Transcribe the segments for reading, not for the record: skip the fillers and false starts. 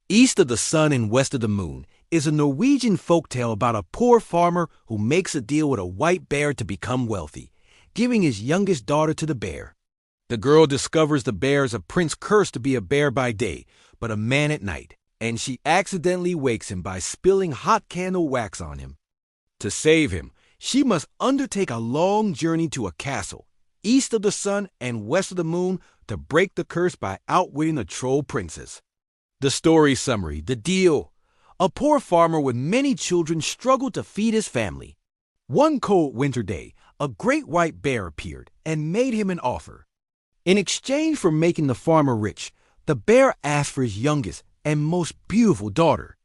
East of the Sun and West of the Moon is a Norwegian folktale about a poor farmer who makes a deal with a white bear to become wealthy, giving his youngest daughter to the bear. The girl discovers the bear is a prince cursed to be a bear by day, but a man at night, and she accidentally wakes him by spilling hot candle wax on him. To save him, she must undertake a long journey to a castle, east of the sun and west of the moon, to break the curse by outwitting the troll princess. The story summary, the deal. A poor farmer with many children struggled to feed his family. One cold winter day, a great white bear appeared and made him an offer. In exchange for making the farmer rich, the bear asked for his youngest and most beautiful daughter.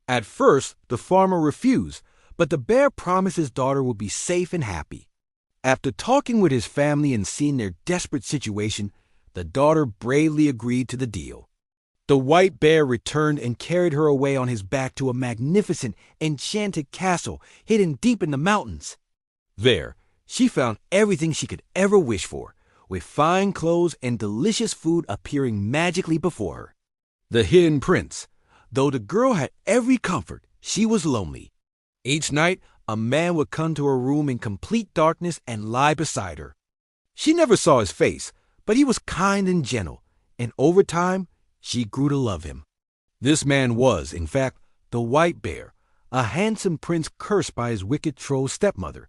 At first, the farmer refused, but the bear promised his daughter would be safe and happy. After talking with his family and seeing their desperate situation, the daughter bravely agreed to the deal. The white bear returned and carried her away on his back to a magnificent, enchanted castle hidden deep in the mountains. There, she found everything she could ever wish for, with fine clothes and delicious food appearing magically before her. The hidden prince. Though the girl had every comfort, she was lonely. Each night, a man would come to her room in complete darkness and lie beside her. She never saw his face, but he was kind and gentle, and over time, she grew to love him. This man was, in fact, the white bear, a handsome prince cursed by his wicked troll stepmother.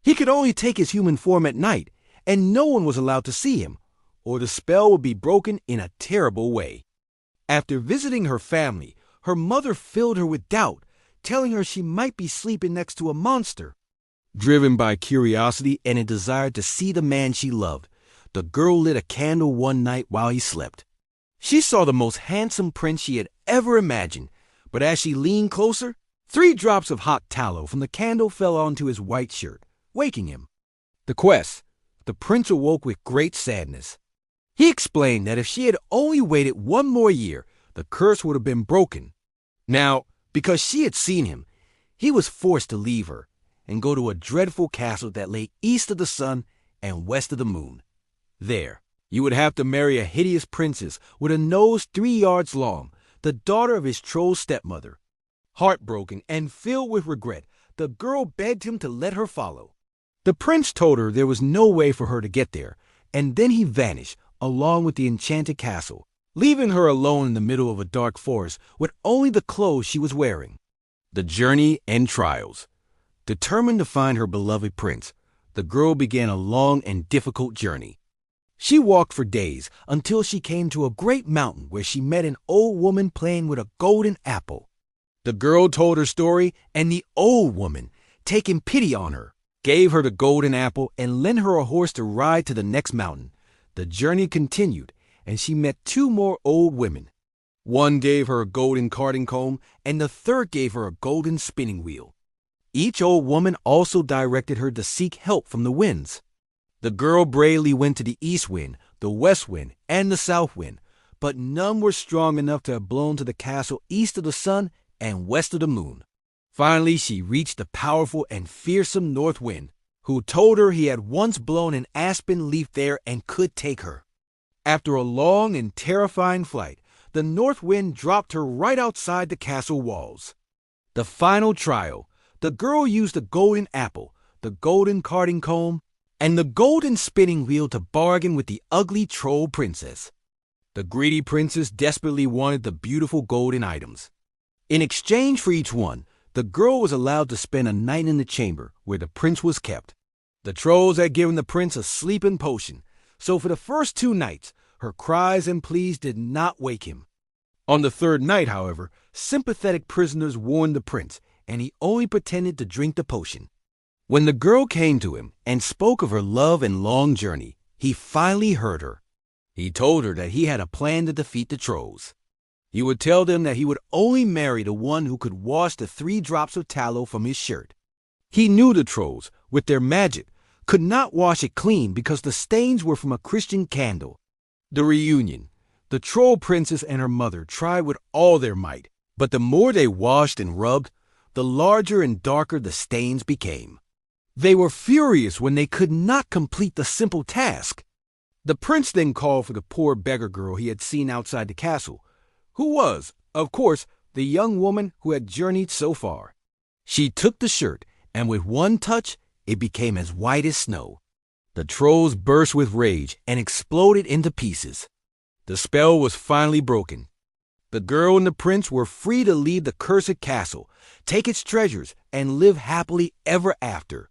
He could only take his human form at night, and no one was allowed to see him, or the spell would be broken in a terrible way. After visiting her family, her mother filled her with doubt, telling her she might be sleeping next to a monster. Driven by curiosity and a desire to see the man she loved, the girl lit a candle one night while he slept. She saw the most handsome prince she had ever imagined, but as she leaned closer, 3 drops of hot tallow from the candle fell onto his white shirt, waking him. The prince awoke with great sadness. He explained that if she had only waited 1 more year, the curse would have been broken. Now, because she had seen him, he was forced to leave her and go to a dreadful castle that lay east of the sun and west of the moon. There, you would have to marry a hideous princess with a nose 3 yards long, the daughter of his troll stepmother. Heartbroken and filled with regret, the girl begged him to let her follow. The prince told her there was no way for her to get there, and then he vanished along with the enchanted castle, leaving her alone in the middle of a dark forest with only the clothes she was wearing. The journey and trials. Determined to find her beloved prince, the girl began a long and difficult journey. She walked for days until she came to a great mountain where she met an old woman playing with a golden apple. The girl told her story, and the old woman, taking pity on her, gave her the golden apple and lent her a horse to ride to the next mountain. The journey continued, and she met 2 more old women. One gave her a golden carding comb, and the third gave her a golden spinning wheel. Each old woman also directed her to seek help from the winds. The girl bravely went to the east wind, the west wind, and the south wind, but none were strong enough to have blown to the castle east of the sun and west of the moon. Finally, she reached the powerful and fearsome north wind, who told her he had once blown an aspen leaf there and could take her. After a long and terrifying flight, the north wind dropped her right outside the castle walls. The final trial. The girl used the golden apple, the golden carding comb, and the golden spinning wheel to bargain with the ugly troll princess. The greedy princess desperately wanted the beautiful golden items. In exchange for each one, the girl was allowed to spend a night in the chamber where the prince was kept. The trolls had given the prince a sleeping potion, so for the first 2 nights, her cries and pleas did not wake him. On the 3rd night, however, sympathetic prisoners warned the prince, and he only pretended to drink the potion. When the girl came to him and spoke of her love and long journey, he finally heard her. He told her that he had a plan to defeat the trolls. He would tell them that he would only marry the one who could wash the 3 drops of tallow from his shirt. He knew the trolls, with their magic, could not wash it clean because the stains were from a Christian candle. The reunion. The troll princess and her mother tried with all their might, but the more they washed and rubbed, the larger and darker the stains became. They were furious when they could not complete the simple task. The prince then called for the poor beggar girl he had seen outside the castle, who was, Of course, the young woman who had journeyed so far. She took the shirt, and with one touch, it became as white as snow. The trolls burst with rage and exploded into pieces. The spell was finally broken. The girl and the prince were free to leave the cursed castle, take its treasures, and live happily ever after.